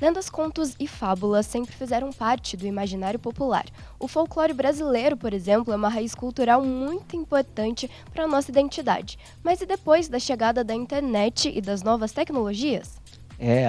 Lendas, contos e fábulas sempre fizeram parte do imaginário popular. O folclore brasileiro, por exemplo, é uma raiz cultural muito importante para a nossa identidade. Mas e depois da chegada da internet e das novas tecnologias?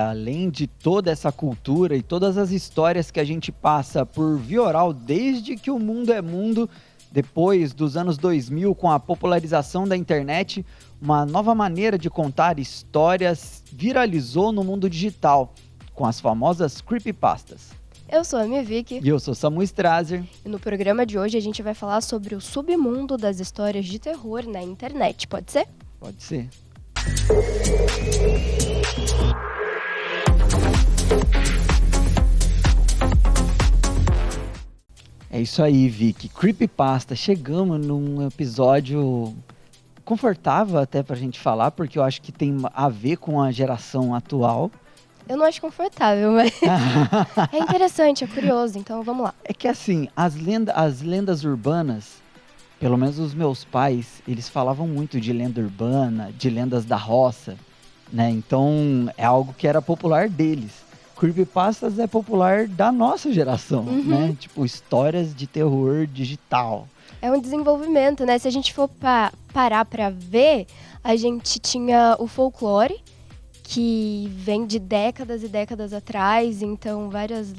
Além de toda essa cultura e todas as histórias que a gente passa por via oral desde que o mundo é mundo, depois dos anos 2000, com a popularização da internet, uma nova maneira de contar histórias viralizou no mundo digital, com as famosas creepypastas. Eu sou a Mivik E eu sou Samu Strazer. e no programa de hoje a gente vai falar sobre o submundo das histórias de terror na internet, pode ser? Pode ser. É isso aí, Vicky. Creepypasta. Chegamos num episódio confortável até pra gente falar, porque eu acho que tem a ver com a geração atual. Eu não acho confortável, mas é interessante, é curioso, então vamos lá. É que assim, as lendas urbanas, pelo menos os meus pais, eles falavam muito de lenda urbana, de lendas da roça, né? Então é algo que era popular deles. Creepypastas é popular da nossa geração, né? Tipo, histórias de terror digital. É um desenvolvimento, né? Se a gente for parar pra ver, a gente tinha o folclore, que vem de décadas e décadas atrás, então vários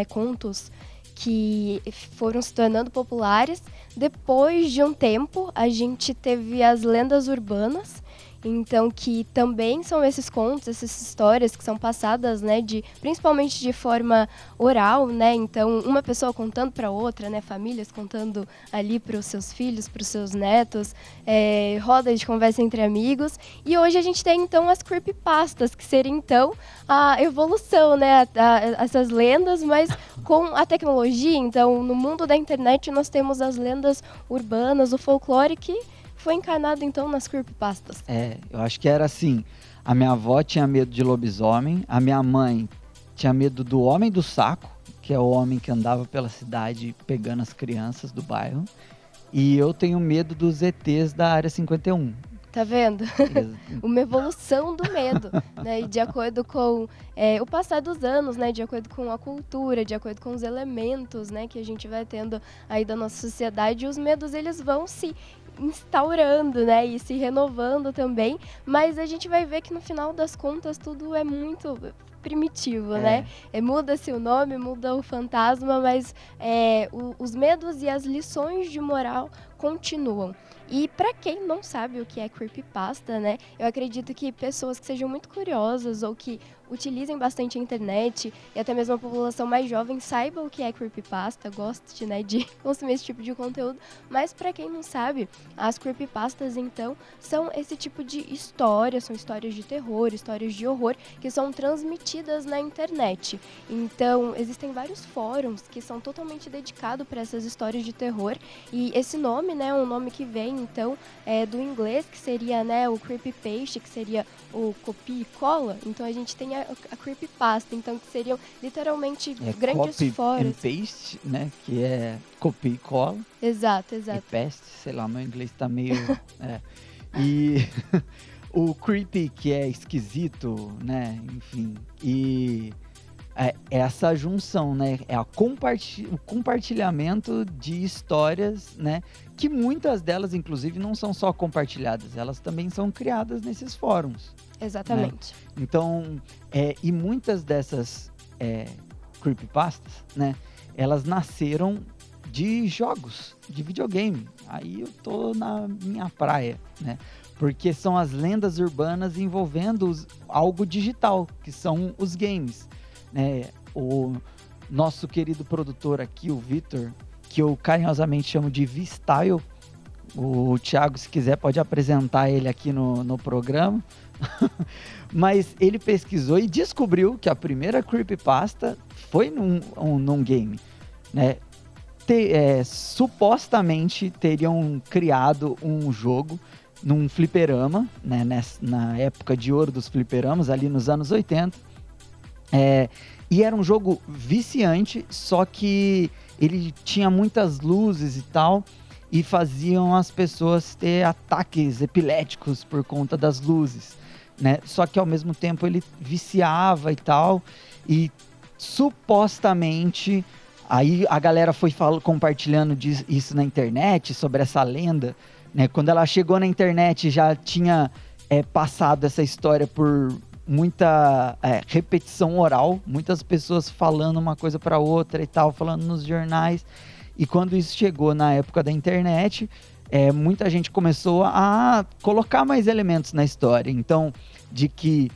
contos que foram se tornando populares. Depois de um tempo, a gente teve as lendas urbanas, então que também são esses contos, essas histórias que são passadas, né, principalmente de forma oral, né? Então uma pessoa contando para outra, né, famílias contando ali para os seus filhos, para os seus netos, roda de conversa entre amigos. E hoje a gente tem então as creepypastas, que seria então a evolução, né, essas lendas, mas com a tecnologia. Então no mundo da internet nós temos as lendas urbanas, o folclore que foi encarnado, então, nas creepypastas. Eu acho que era assim, a minha avó tinha medo de lobisomem, a minha mãe tinha medo do homem do saco, que é o homem que andava pela cidade pegando as crianças do bairro, e eu tenho medo dos ETs da Área 51. Tá vendo? Uma evolução do medo, né? E de acordo com o passar dos anos, né? De acordo com a cultura, de acordo com os elementos, né? Que a gente vai tendo aí da nossa sociedade, os medos, eles vão se instaurando, né? E se renovando também. Mas a gente vai ver que no final das contas tudo é muito primitivo, né? Muda-se o nome, muda o fantasma, mas os medos e as lições de moral continuam. E para quem não sabe o que é creepypasta, né? Eu acredito que pessoas que sejam muito curiosas ou que utilizem bastante a internet e até mesmo a população mais jovem saiba o que é creepypasta, goste, né, de consumir esse tipo de conteúdo. Mas para quem não sabe, as creepypastas, então, são esse tipo de histórias, são histórias de terror, histórias de horror que são transmitidas na internet. Então, existem vários fóruns que são totalmente dedicados para essas histórias de terror e esse nome, né, é um nome que vem, então, do inglês, que seria, né, o creepypaste, que seria o copia e cola. Então, a gente tem a creepypasta, então, que seriam literalmente grandes copy fóruns. and paste, né? Que é copia e cola. Exato. E paste, sei lá, meu inglês tá meio... E o creepy, que é esquisito, né? Enfim, e essa junção, né? É o compartilhamento de histórias, né? Que muitas delas, inclusive, não são só compartilhadas, elas também são criadas nesses fóruns. Exatamente. Né? Então, e muitas dessas creepypastas, né? Elas nasceram de jogos, de videogame. Aí eu tô na minha praia, né? Porque são as lendas urbanas envolvendo algo digital, que são os games. Né? O nosso querido produtor aqui, o Vitor, que eu carinhosamente chamo de V-Style, o Thiago, se quiser, pode apresentar ele aqui no programa. Mas ele pesquisou e descobriu que a primeira creepypasta foi num game, né? Supostamente teriam criado um jogo num fliperama, né? Na época de ouro dos fliperamas, ali nos anos 80. E era um jogo viciante, só que ele tinha muitas luzes e tal, e faziam as pessoas ter ataques epiléticos por conta das luzes, né? Só que ao mesmo tempo ele viciava e tal, e supostamente, aí a galera foi compartilhando isso na internet, sobre essa lenda, né? Quando ela chegou na internet já tinha passado essa história por muita repetição oral, muitas pessoas falando uma coisa para outra e tal, falando nos jornais. E quando isso chegou na época da internet, muita gente começou a colocar mais elementos na história. Então, de que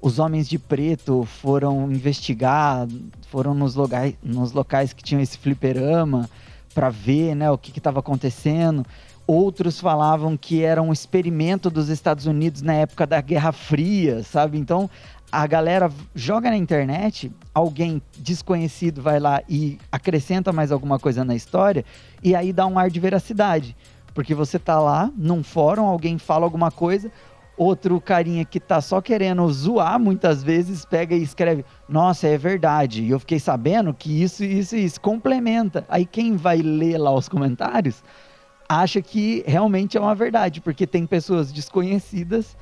os homens de preto foram investigar, foram nos locais que tinham esse fliperama para ver, né, o que estava acontecendo. Outros falavam que era um experimento dos Estados Unidos na época da Guerra Fria, sabe? Então, a galera joga na internet, alguém desconhecido vai lá e acrescenta mais alguma coisa na história, e aí dá um ar de veracidade. Porque você tá lá, num fórum, alguém fala alguma coisa, outro carinha que tá só querendo zoar, muitas vezes, pega e escreve, nossa, é verdade, e eu fiquei sabendo que isso, complementa. Aí quem vai ler lá os comentários acha que realmente é uma verdade, porque tem pessoas desconhecidas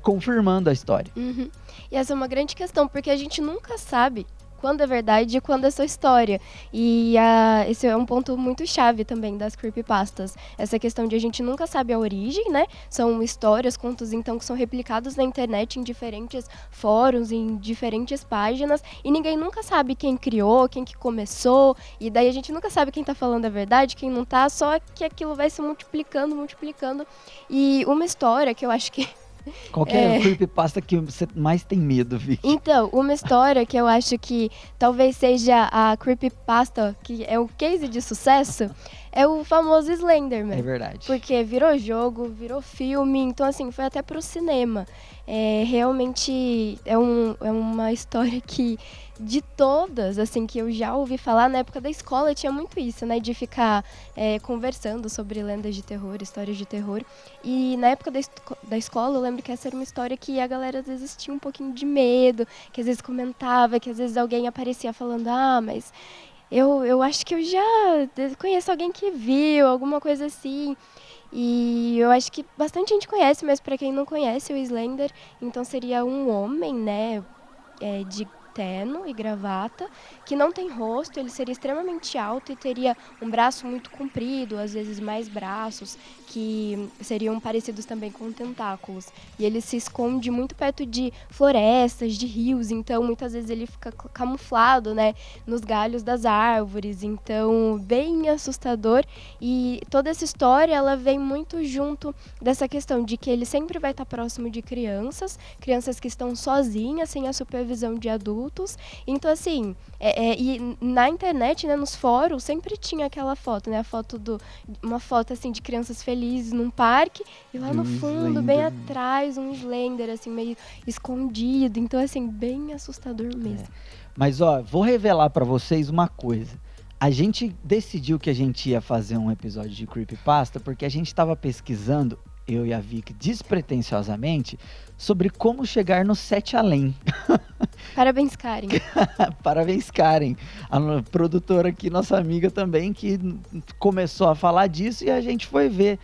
confirmando a história. Uhum. E essa é uma grande questão, porque a gente nunca sabe quando é verdade e quando é só história. E esse é um ponto muito chave também das creepypastas. Essa questão de a gente nunca sabe a origem, né? São histórias, contos, então, que são replicados na internet em diferentes fóruns, em diferentes páginas, e ninguém nunca sabe quem criou, quem que começou, e daí a gente nunca sabe quem tá falando a verdade, quem não tá, só que aquilo vai se multiplicando. E uma história que eu acho que qual que é a creepypasta que você mais tem medo, Vicky? Então, uma história que eu acho que talvez seja a creepypasta, que é o case de sucesso, é o famoso Slenderman. É verdade. Porque virou jogo, virou filme, então assim, foi até pro cinema. Realmente é uma história que, de todas, assim, que eu já ouvi falar, na época da escola tinha muito isso, né, de ficar conversando sobre lendas de terror, histórias de terror. E na época da escola, eu lembro que essa era uma história que a galera às vezes tinha um pouquinho de medo, que às vezes comentava, que às vezes alguém aparecia falando, mas eu acho que eu já conheço alguém que viu, alguma coisa assim. E eu acho que bastante gente conhece, mas para quem não conhece o Slender, então seria um homem, né, de terno e gravata, que não tem rosto, ele seria extremamente alto e teria um braço muito comprido, às vezes mais braços, que seriam parecidos também com tentáculos. E ele se esconde muito perto de florestas, de rios, então muitas vezes ele fica camuflado, né, nos galhos das árvores, então bem assustador. E toda essa história, ela vem muito junto dessa questão de que ele sempre vai estar próximo de crianças que estão sozinhas, sem a supervisão de adultos. Então, assim, e na internet, né, nos fóruns, sempre tinha aquela foto, né, uma foto, assim, de crianças felizes num parque, e lá no fundo, Slender, bem atrás, um Slender, assim, meio escondido. Então, assim, bem assustador mesmo. Mas, vou revelar pra vocês uma coisa. A gente decidiu que a gente ia fazer um episódio de Creepypasta porque a gente estava pesquisando, eu e a Vicky, despretensiosamente, sobre como chegar no 7 além. Parabéns, Karen. Parabéns, Karen. A produtora aqui, nossa amiga também, que começou a falar disso e a gente foi ver.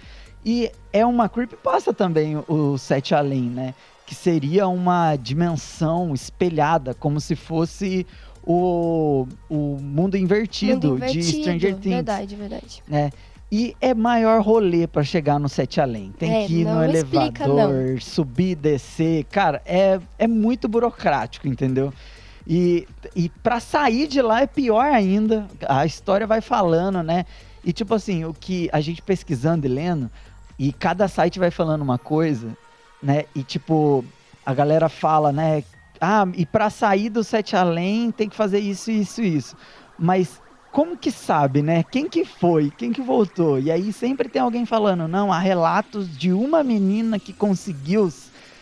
E é uma creepypasta também, o 7 além, né? Que seria uma dimensão espelhada, como se fosse o mundo invertido de Stranger Things. Verdade. E é maior rolê pra chegar no 7 além. Tem que ir no elevador, subir e descer. Cara, é muito burocrático, entendeu? E pra sair de lá é pior ainda. A história vai falando, né? E tipo assim, o que a gente pesquisando e lendo, e cada site vai falando uma coisa, né? E tipo, a galera fala, né? E pra sair do 7 além tem que fazer isso. Mas como que sabe, né? Quem que foi? Quem que voltou? E aí sempre tem alguém falando, não, há relatos de uma menina que conseguiu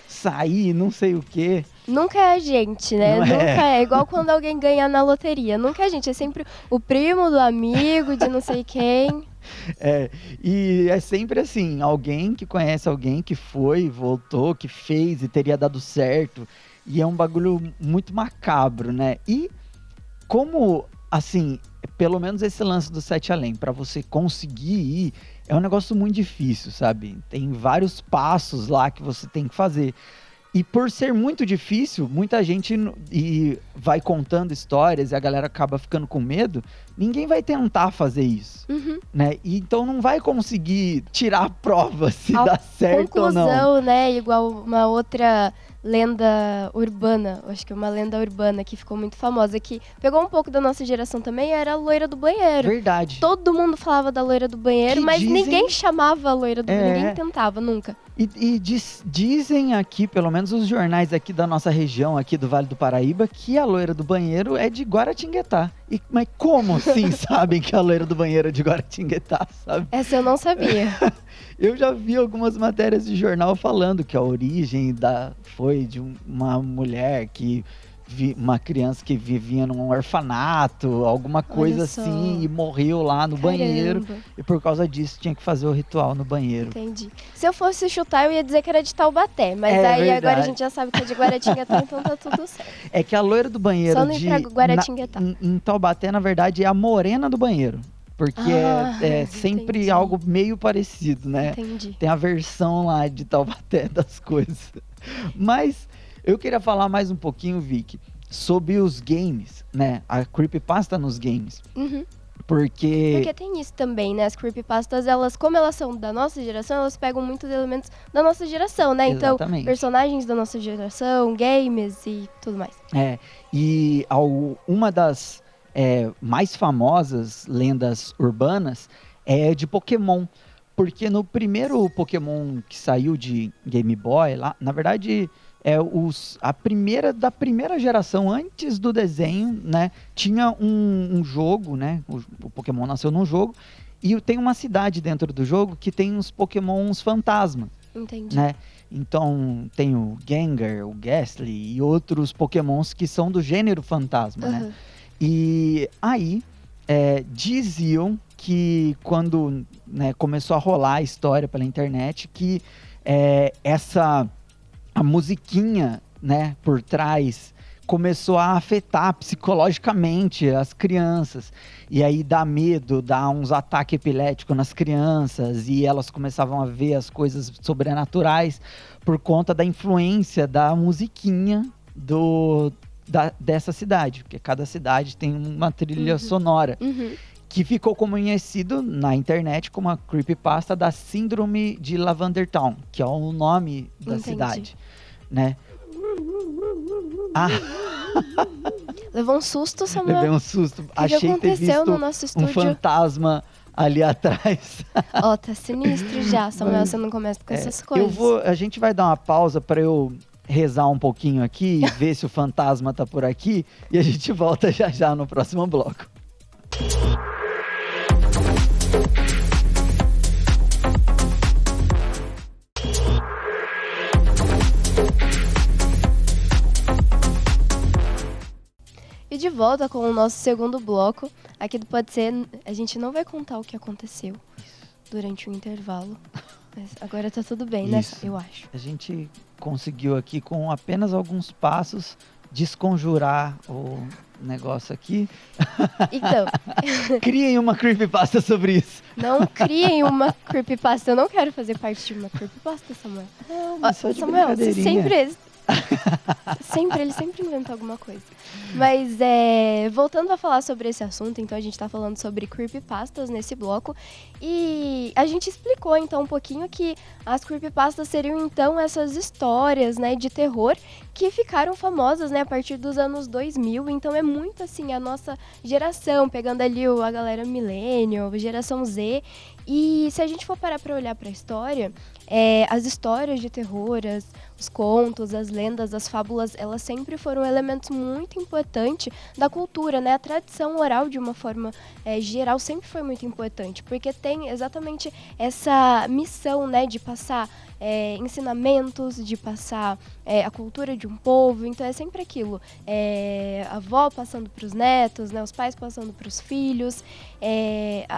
sair, não sei o quê. Nunca é a gente, né? Nunca é igual quando alguém ganha na loteria. Nunca é a gente, é sempre o primo do amigo, de não sei quem. E é sempre assim, alguém que conhece alguém que foi, voltou, que fez e teria dado certo. E é um bagulho muito macabro, né? E como, assim, pelo menos esse lance do 7 além, para você conseguir ir, é um negócio muito difícil, sabe? Tem vários passos lá que você tem que fazer. E por ser muito difícil, muita gente e vai contando histórias e a galera acaba ficando com medo, ninguém vai tentar fazer isso, né? E então não vai conseguir tirar a prova se dá certo ou não. Conclusão, né? Igual uma outra lenda urbana, acho que é uma lenda urbana que ficou muito famosa, que pegou um pouco da nossa geração também, era a loira do banheiro. Verdade. Todo mundo falava da loira do banheiro, Que mas dizem... ninguém chamava a loira do banheiro, ninguém tentava, nunca. E dizem aqui, pelo menos os jornais aqui da nossa região, aqui do Vale do Paraíba, que a loira do banheiro é de Guaratinguetá. Mas como assim sabem que a loira do banheiro é de Guaratinguetá, sabe? Essa eu não sabia. Eu já vi algumas matérias de jornal falando que a origem foi de uma mulher uma criança que vivia num orfanato, alguma coisa assim, e morreu lá no banheiro. E por causa disso tinha que fazer o ritual no banheiro. Entendi. Se eu fosse chutar, eu ia dizer que era de Taubaté, mas aí verdade. Agora a gente já sabe que é de Guaratinguetá, então tá tudo certo. É que a loira do banheiro só não ir pra Guaratinguetá. Em Taubaté, na verdade, é a morena do banheiro. Porque é sempre entendi. Algo meio parecido, né? Entendi. Tem a versão lá de Taubaté das coisas. Mas eu queria falar mais um pouquinho, Vicky, sobre os games, né? A creepypasta nos games. Porque tem isso também, né? As creepypastas, como elas são da nossa geração, elas pegam muitos elementos da nossa geração, né? Exatamente. Então, personagens da nossa geração, games e tudo mais. E uma das mais famosas lendas urbanas é de Pokémon. Porque no primeiro Pokémon que saiu de Game Boy, lá, na verdade, da primeira geração, antes do desenho, né? Tinha um jogo, né? O Pokémon nasceu num jogo. E tem uma cidade dentro do jogo que tem uns Pokémons fantasma. Entendi. Né? Então, tem o Gengar, o Gastly e outros Pokémons que são do gênero fantasma, né? E aí, diziam que quando começou a rolar a história pela internet, que a musiquinha, né, por trás começou a afetar psicologicamente as crianças. E aí dá medo, dá uns ataques epiléticos nas crianças e elas começavam a ver as coisas sobrenaturais por conta da influência da musiquinha dessa cidade, porque cada cidade tem uma trilha sonora, que ficou conhecido na internet como a creepypasta da Síndrome de Lavender Town, que é o nome da cidade, né? Levou um susto, Samuel? Levei um susto. Achei ter visto no nosso estúdio um fantasma ali atrás. Tá sinistro já, Samuel, você não começa com essas coisas. A gente vai dar uma pausa para eu rezar um pouquinho aqui e ver se o fantasma tá por aqui e a gente volta já no próximo bloco. E de volta com o nosso segundo bloco. Aqui do Pode Ser, a gente não vai contar o que aconteceu durante o intervalo. Mas agora tá tudo bem, né? Eu acho. A gente conseguiu aqui, com apenas alguns passos, desconjurar o negócio aqui. Então. Criem uma creepypasta sobre isso. Não criem uma creepypasta. Eu não quero fazer parte de uma creepypasta, Samuel. Samuel, você ele sempre inventa alguma coisa. Mas voltando a falar sobre esse assunto, então a gente tá falando sobre creepypastas nesse bloco. E a gente explicou então um pouquinho que as creepypastas seriam então essas histórias, né, de terror que ficaram famosas, né, a partir dos anos 2000. Então é muito assim a nossa geração, pegando ali a galera millennial, geração Z. E se a gente for parar pra olhar pra história, as histórias de terror, os contos, as lendas, as fábulas, elas sempre foram elementos muito importantes da cultura, né? A tradição oral, de uma forma geral, sempre foi muito importante, porque tem exatamente essa missão, né, de passar ensinamentos, de passar a cultura de um povo. Então é sempre aquilo, a avó passando para os netos, né, os pais passando para os filhos,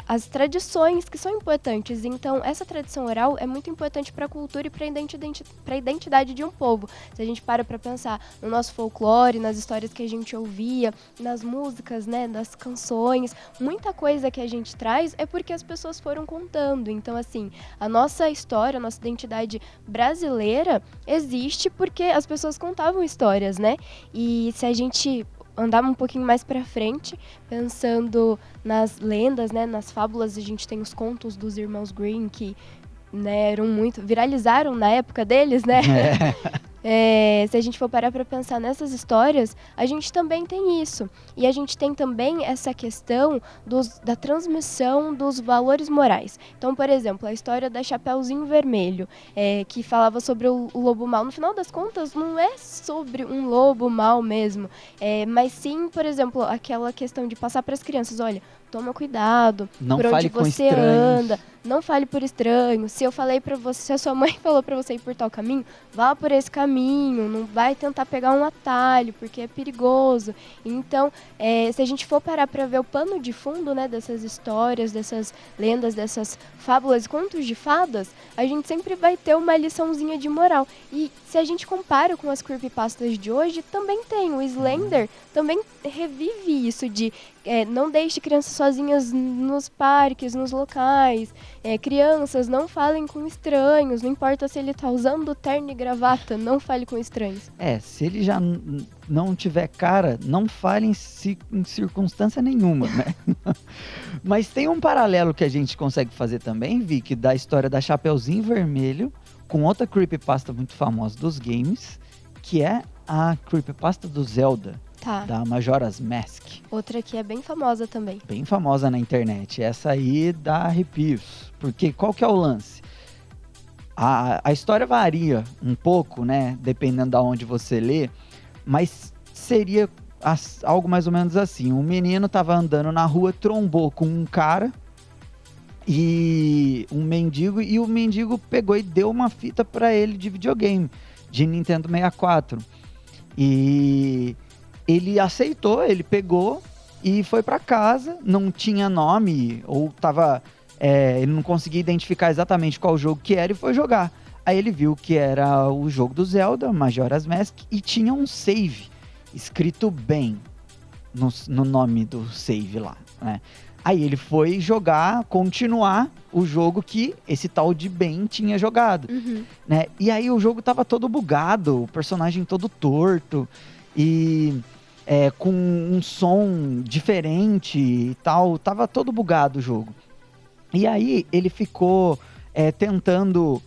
as tradições que são importantes. Então essa tradição oral é muito importante para a cultura e para a identidade de um povo. Se a gente para pensar no nosso folclore, nas histórias que a gente ouvia, nas músicas, né, nas canções, muita coisa que a gente traz é porque as pessoas foram contando. Então assim, a nossa história, a nossa identidade comunidade brasileira existe porque as pessoas contavam histórias, né? E se a gente andar um pouquinho mais para frente, pensando nas lendas, né, nas fábulas, a gente tem os contos dos irmãos Grimm que, né, viralizaram na época deles, né? Se a gente for parar para pensar nessas histórias, a gente também tem isso. E a gente tem também essa questão da transmissão dos valores morais. Então, por exemplo, a história da Chapeuzinho Vermelho, que falava sobre o lobo mau. No final das contas, não é sobre um lobo mau mesmo, mas sim, por exemplo, aquela questão de passar para as crianças, olha, toma cuidado, não por onde fale você anda, não fale por estranho. Se eu falei para você, se a sua mãe falou para você ir por tal caminho, vá por esse caminho, não vai tentar pegar um atalho, porque é perigoso. Então, se a gente for parar para ver o pano de fundo, né, dessas histórias, dessas lendas, dessas fábulas, contos de fadas, a gente sempre vai ter uma liçãozinha de moral. E se a gente compara com as creepypastas de hoje, também tem. O Slender também revive isso de não deixe crianças sozinhas nos parques, nos locais. Crianças, não falem com estranhos, não importa se ele está usando terno e gravata, não fale com estranhos. Se ele já não tiver cara, não fale em circunstância nenhuma, né? Mas tem um paralelo que a gente consegue fazer também, Vicky, da história da Chapeuzinho Vermelho, com outra creepypasta muito famosa dos games, que é a creepypasta do Zelda. Tá. Da Majora's Mask. Outra que é bem famosa também. Bem famosa na internet. Essa aí dá arrepios. Porque qual que é o lance? A história varia um pouco, né? Dependendo de onde você lê. Mas seria algo mais ou menos assim. Um menino tava andando na rua, trombou com um cara e um mendigo. E o mendigo pegou e deu uma fita pra ele de videogame. De Nintendo 64. E ele aceitou, ele pegou e foi para casa, não tinha nome, ou tava, ele não conseguia identificar exatamente qual jogo que era e foi jogar. Aí ele viu que era o jogo do Zelda, Majora's Mask, e tinha um save escrito bem no nome do save lá, né? Aí ele foi continuar o jogo que esse tal de Ben tinha jogado, né? E aí o jogo tava todo bugado, o personagem todo torto, e com um som diferente e tal, tava todo bugado o jogo. E aí ele ficou tentando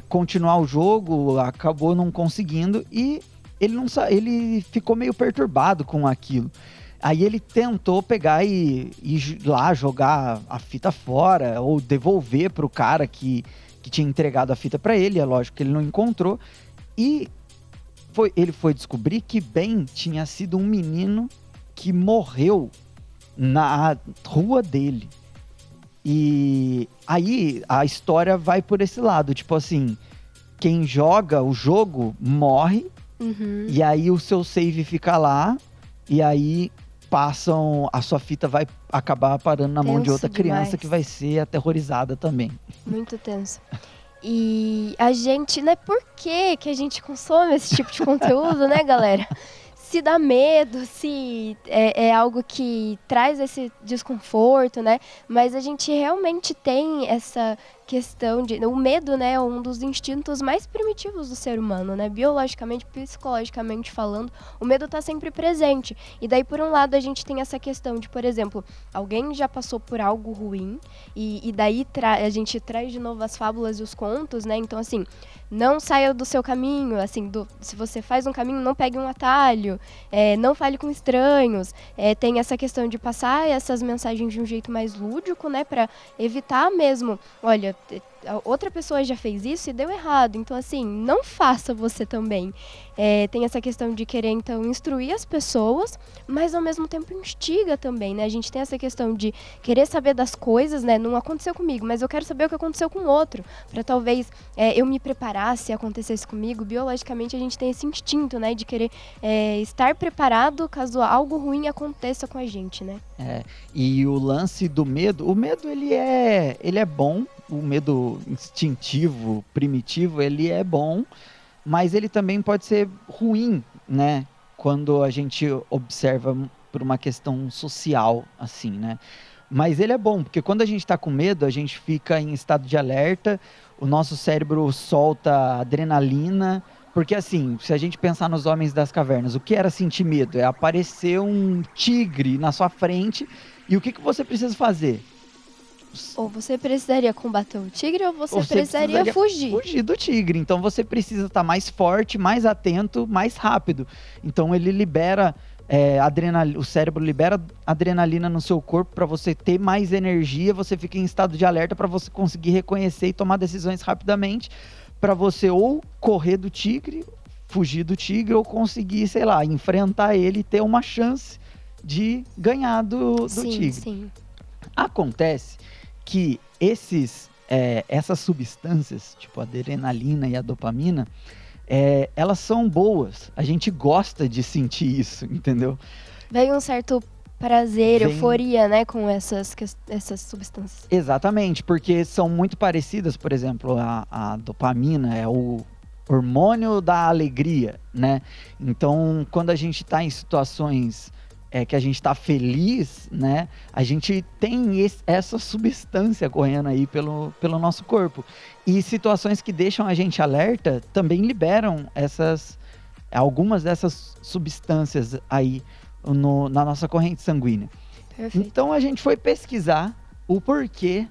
continuar o jogo, acabou não conseguindo e ele ficou meio perturbado com aquilo. Aí ele tentou pegar e ir lá jogar a fita fora ou devolver pro cara que tinha entregado a fita para ele. É lógico que ele não encontrou. E ele foi descobrir que Ben tinha sido um menino que morreu na rua dele. E aí a história vai por esse lado, tipo assim, quem joga o jogo morre, e aí o seu save fica lá, e aí a sua fita vai acabar parando na mão de outra criança que vai ser aterrorizada também. Muito tenso. E a gente, né, por que a gente consome esse tipo de conteúdo, né, galera? Se dá medo, se é algo que traz esse desconforto, né? Mas a gente realmente tem essa questão de... O medo, né, é um dos instintos mais primitivos do ser humano, né? Biologicamente, psicologicamente falando, o medo está sempre presente. E daí, por um lado, a gente tem essa questão de, por exemplo, alguém já passou por algo ruim e daí a gente traz de novo as fábulas e os contos, né? Então, assim, não saia do seu caminho, assim, se você faz um caminho, não pegue um atalho, não fale com estranhos. Tem essa questão de passar essas mensagens de um jeito mais lúdico, né? Para evitar mesmo, olha, outra pessoa já fez isso e deu errado, então assim, não faça você também. Tem essa questão de querer então instruir as pessoas, mas ao mesmo tempo instiga também, né? A gente tem essa questão de querer saber das coisas, né? Não aconteceu comigo, mas eu quero saber o que aconteceu com o outro, para talvez eu me preparar se acontecesse comigo. Biologicamente a gente tem esse instinto, né? De querer estar preparado caso algo ruim aconteça com a gente, né? E o lance do medo, o medo ele é bom, o medo instintivo, primitivo, ele é bom, mas ele também pode ser ruim, né? Quando a gente observa por uma questão social, assim, né? Mas ele é bom, porque quando a gente tá com medo, a gente fica em estado de alerta, o nosso cérebro solta adrenalina. Porque assim, se a gente pensar nos homens das cavernas, o que era sentir medo? É aparecer um tigre na sua frente e o que você precisa fazer? Ou você precisaria combater o tigre ou você precisaria fugir. Fugir do tigre. Então você precisa estar mais forte, mais atento, mais rápido. Então ele libera adrenalina, o cérebro libera adrenalina no seu corpo para você ter mais energia, você fica em estado de alerta para você conseguir reconhecer e tomar decisões rapidamente, para você ou correr do tigre, fugir do tigre, ou conseguir, sei lá, enfrentar ele e ter uma chance de ganhar do tigre. Sim. Acontece que essas substâncias, tipo a adrenalina e a dopamina, elas são boas. A gente gosta de sentir isso, entendeu? Vem um certo prazer, euforia, né, com essas substâncias. Exatamente, porque são muito parecidas. Por exemplo, a dopamina é o hormônio da alegria, né? Então, quando a gente está em situações que a gente está feliz, né? A gente tem essa substância correndo aí pelo nosso corpo. E situações que deixam a gente alerta também liberam algumas dessas substâncias aí na nossa corrente sanguínea. Perfeito. Então a gente foi pesquisar o porquê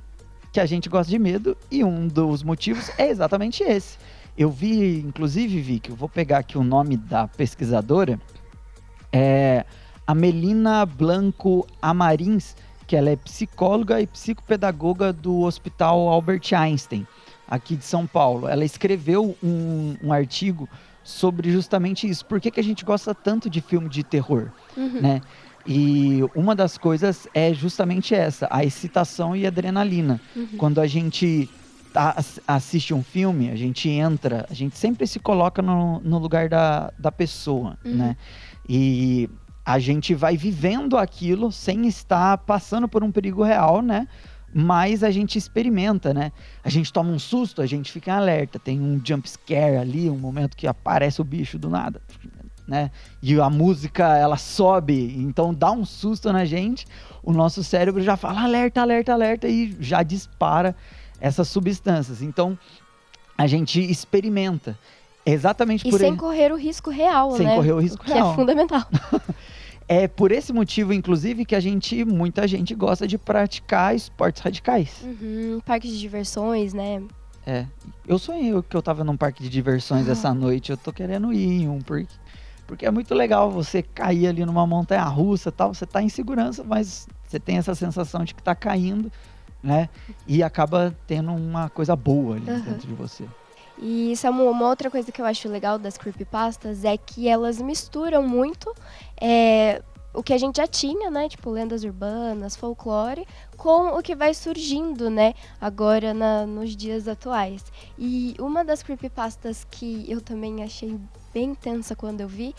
que a gente gosta de medo, e um dos motivos é exatamente esse. Eu vi, inclusive, Vicky, eu vou pegar aqui o nome da pesquisadora, a Melina Blanco Amarins, que ela é psicóloga e psicopedagoga do Hospital Albert Einstein, aqui de São Paulo. Ela escreveu um artigo sobre justamente isso. Por que a gente gosta tanto de filme de terror, né? E uma das coisas é justamente essa, a excitação e a adrenalina. Quando a gente assiste um filme, a gente sempre se coloca no lugar da pessoa, né? E a gente vai vivendo aquilo sem estar passando por um perigo real, né? Mas a gente experimenta, né? A gente toma um susto, a gente fica em alerta. Tem um jump scare ali, um momento que aparece o bicho do nada, né? E a música, ela sobe, então dá um susto na gente. O nosso cérebro já fala alerta, alerta, alerta, e já dispara essas substâncias. Então, a gente experimenta. Exatamente por sem correr o risco real, sem né? correr o risco real. Que é fundamental. É por esse motivo, inclusive, que muita gente gosta de praticar esportes radicais. Parques de diversões, né? Eu sonhei que eu tava num parque de diversões essa noite. Eu tô querendo ir em um, porque é muito legal você cair ali numa montanha-russa e tal. Você tá em segurança, mas você tem essa sensação de que tá caindo, né? E acaba tendo uma coisa boa ali dentro de você. E Samu, uma outra coisa que eu acho legal das creepypastas é que elas misturam muito o que a gente já tinha, né? Tipo, lendas urbanas, folclore, com o que vai surgindo, né? Agora nos dias atuais. E uma das creepypastas que eu também achei bem tensa quando eu vi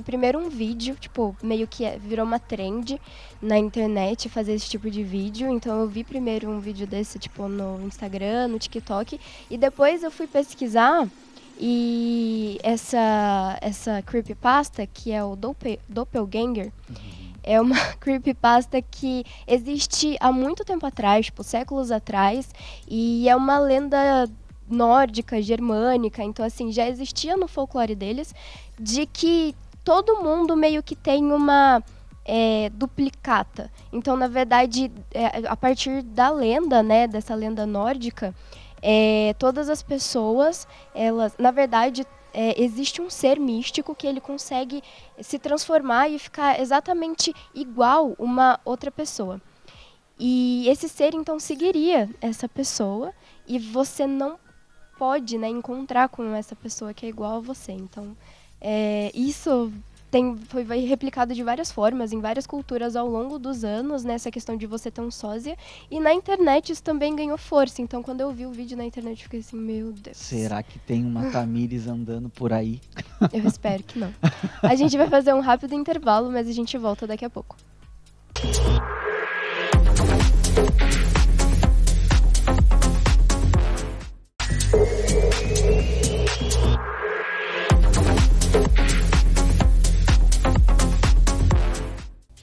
primeiro um vídeo, tipo, meio que virou uma trend na internet fazer esse tipo de vídeo. Então eu vi primeiro um vídeo desse, tipo, no Instagram, no TikTok, e depois eu fui pesquisar. E essa creepypasta, que é o Doppelganger, é uma creepypasta que existe há muito tempo atrás, tipo, séculos atrás, e é uma lenda nórdica, germânica. Então, assim, já existia no folclore deles, de que todo mundo meio que tem uma duplicata. Então, na verdade, a partir da lenda, né, dessa lenda nórdica, todas as pessoas, elas, na verdade, existe um ser místico que ele consegue se transformar e ficar exatamente igual uma outra pessoa. E esse ser, então, seguiria essa pessoa, e você não pode, né, encontrar com essa pessoa que é igual a você. Então, isso foi replicado de várias formas, em várias culturas ao longo dos anos, né, essa questão de você ter um sósia. E na internet isso também ganhou força. Então, quando eu vi o vídeo na internet, eu fiquei assim, meu Deus. Será que tem uma Tamires andando por aí? Eu espero que não. A gente vai fazer um rápido intervalo, mas a gente volta daqui a pouco.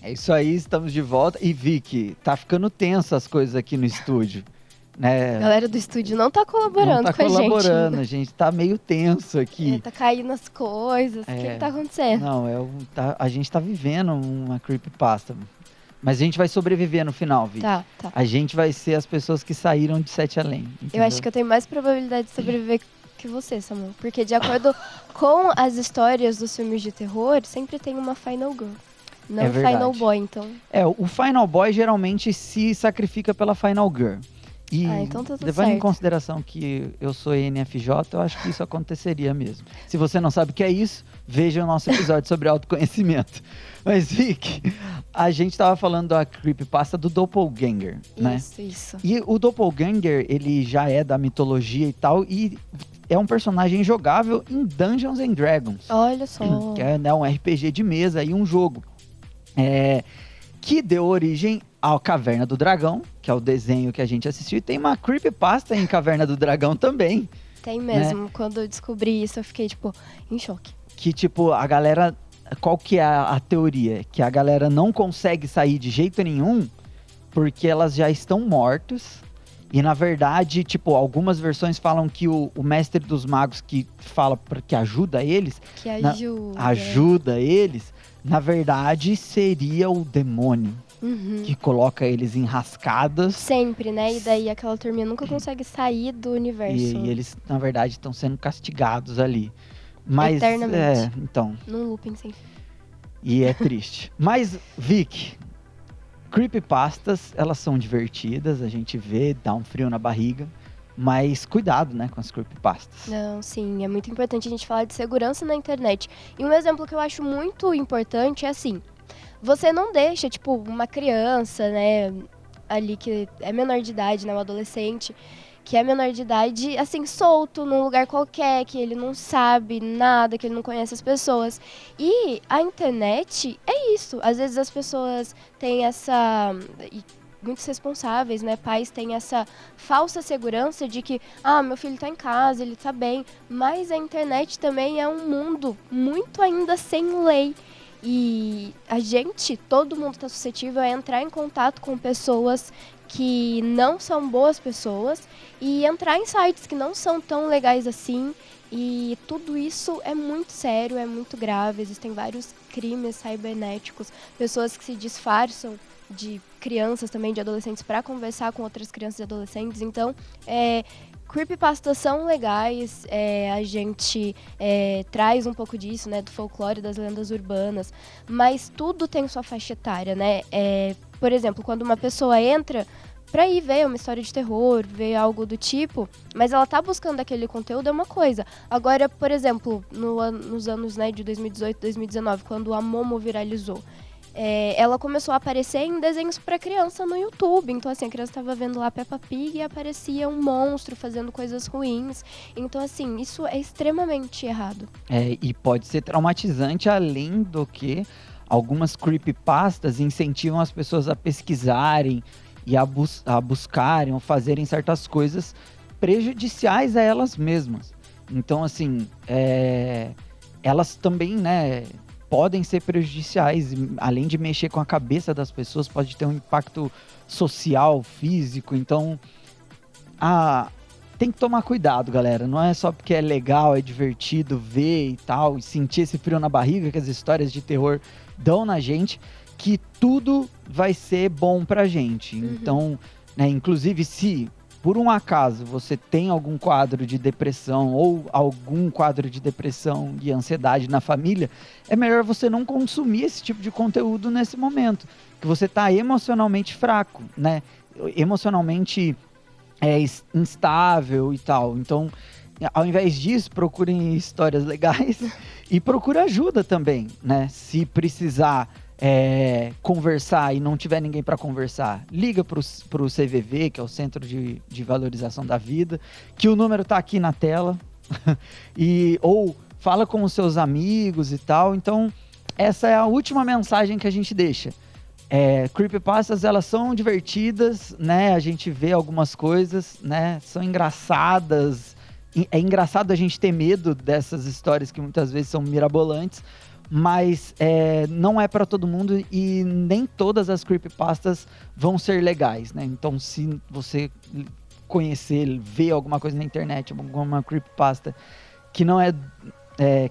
É isso aí, estamos de volta. E Vicky, tá ficando tenso as coisas aqui no estúdio. né? A galera do estúdio não tá colaborando não tá com a gente. colaborando, a gente tá meio tenso aqui. Tá caindo as coisas, o que tá acontecendo? Não, a gente tá vivendo uma creepypasta. Mas a gente vai sobreviver no final, Vi. Tá. A gente vai ser as pessoas que saíram de Sete Além. Entendeu? Eu acho que eu tenho mais probabilidade de sobreviver que você, Samuel. Porque de acordo com as histórias dos filmes de terror, sempre tem uma Final Girl. Não Final Boy, então. O Final Boy geralmente se sacrifica pela Final Girl. E então tá tudo levando em certo. consideração que eu sou NFJ, eu acho que isso aconteceria mesmo. Se você não sabe o que é isso, veja o nosso episódio sobre autoconhecimento. Mas, Vic, a gente tava falando da creepypasta do Doppelganger, né? Isso. E o Doppelganger, ele já é da mitologia e tal, e é um personagem jogável em Dungeons and Dragons. Olha só. Que é, né, um RPG de mesa e um jogo. Que deu origem ao Caverna do Dragão, que é o desenho que a gente assistiu. E tem uma creepypasta em Caverna do Dragão também. Tem mesmo. Né? Quando eu descobri isso, eu fiquei, em choque. Que, a galera... Qual que é a teoria? Que a galera não consegue sair de jeito nenhum porque elas já estão mortas. E, na verdade, algumas versões falam que o mestre dos magos que fala que ajuda eles... Que ajuda. Ajuda eles, na verdade, seria o demônio. Uhum. Que coloca eles em rascadas. Sempre, né? E daí aquela turminha nunca consegue sair do universo. E eles, na verdade, estão sendo castigados ali. Mas, eternamente. Então. Num looping sem fim. E é triste. Mas, Vic, creepypastas, elas são divertidas, a gente vê, dá um frio na barriga. Mas cuidado, né, com as creepypastas. Não, sim, é muito importante a gente falar de segurança na internet. E um exemplo que eu acho muito importante é assim, você não deixa, uma criança, né, ali que é menor de idade, né, um adolescente, que é menor de idade, assim, solto num lugar qualquer, que ele não sabe nada, que ele não conhece as pessoas. E a internet é isso. Às vezes as pessoas têm muitos responsáveis, né, pais têm essa falsa segurança de que, meu filho tá em casa, ele tá bem, mas a internet também é um mundo muito ainda sem lei. E todo mundo tá suscetível a entrar em contato com pessoas que não são boas pessoas e entrar em sites que não são tão legais assim. E tudo isso é muito sério, é muito grave. Existem vários crimes cibernéticos, pessoas que se disfarçam de crianças também, de adolescentes, para conversar com outras crianças e adolescentes. Então, creepypastas são legais, a gente traz um pouco disso, né, do folclore, das lendas urbanas, mas tudo tem sua faixa etária, né? Por exemplo, quando uma pessoa entra pra ir ver uma história de terror, ver algo do tipo, mas ela tá buscando aquele conteúdo, é uma coisa. Agora, por exemplo, nos anos, né, de 2018, 2019, quando a Momo viralizou, ela começou a aparecer em desenhos para criança no YouTube. Então, assim, a criança estava vendo lá Peppa Pig e aparecia um monstro fazendo coisas ruins. Então, assim, isso é extremamente errado. E pode ser traumatizante, além do que algumas creepypastas incentivam as pessoas a pesquisarem e a buscarem ou fazerem certas coisas prejudiciais a elas mesmas. Então, assim, elas também, né, podem ser prejudiciais, além de mexer com a cabeça das pessoas, pode ter um impacto social, físico. Então, tem que tomar cuidado, galera. Não é só porque é legal, é divertido ver e tal, e sentir esse frio na barriga que as histórias de terror dão na gente, que tudo vai ser bom pra gente. Uhum. Então, né, inclusive se por um acaso você tem algum quadro de depressão ou algum quadro de depressão e ansiedade na família, é melhor você não consumir esse tipo de conteúdo nesse momento, que você está emocionalmente fraco, né? Emocionalmente instável e tal. Então, ao invés disso, procurem histórias legais e procure ajuda também, né? Se precisar conversar e não tiver ninguém para conversar, liga pro CVV, que é o Centro de Valorização da Vida, que o número tá aqui na tela, ou fala com os seus amigos e tal. Então, essa é a última mensagem que a gente deixa. Creepypastas, elas são divertidas, né? A gente vê algumas coisas, né? São engraçadas. É engraçado a gente ter medo dessas histórias que muitas vezes são mirabolantes, mas não é para todo mundo e nem todas as creepypastas vão ser legais, né? Então, se você conhecer, ver alguma coisa na internet, alguma creepypasta que não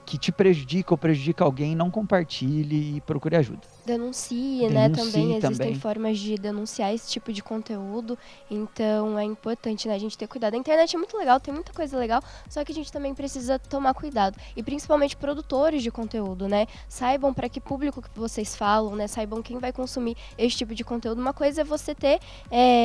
que te prejudica ou prejudica alguém, não compartilhe e procure ajuda. Denuncie, né? Também existem formas de denunciar esse tipo de conteúdo, então é importante, né, a gente ter cuidado. A internet é muito legal, tem muita coisa legal, só que a gente também precisa tomar cuidado. E principalmente produtores de conteúdo, né? Saibam para que público que vocês falam, né? Saibam quem vai consumir esse tipo de conteúdo. Uma coisa é você ter,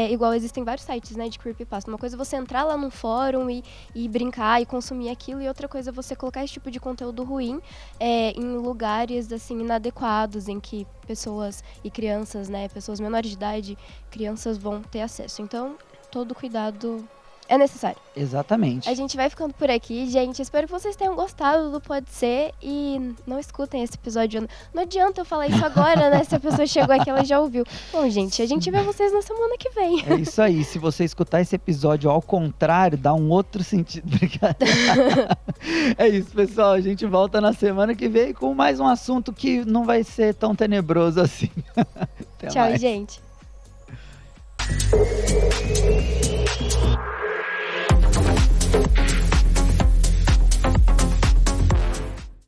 igual existem vários sites, né, de creepypasta, uma coisa é você entrar lá num fórum e brincar e consumir aquilo, e outra coisa é você colocar esse tipo de conteúdo ruim em lugares, assim, inadequados, em que pessoas e crianças, né, pessoas menores de idade, crianças vão ter acesso. Então, todo cuidado é necessário. Exatamente. A gente vai ficando por aqui, gente. Espero que vocês tenham gostado do Pode Ser e não escutem esse episódio. Não adianta eu falar isso agora, né? Se a pessoa chegou aqui, ela já ouviu. Bom, gente, a gente vê vocês na semana que vem. É isso aí. Se você escutar esse episódio ao contrário, dá um outro sentido. É isso, pessoal. A gente volta na semana que vem com mais um assunto que não vai ser tão tenebroso assim. Até Tchau, mais. gente.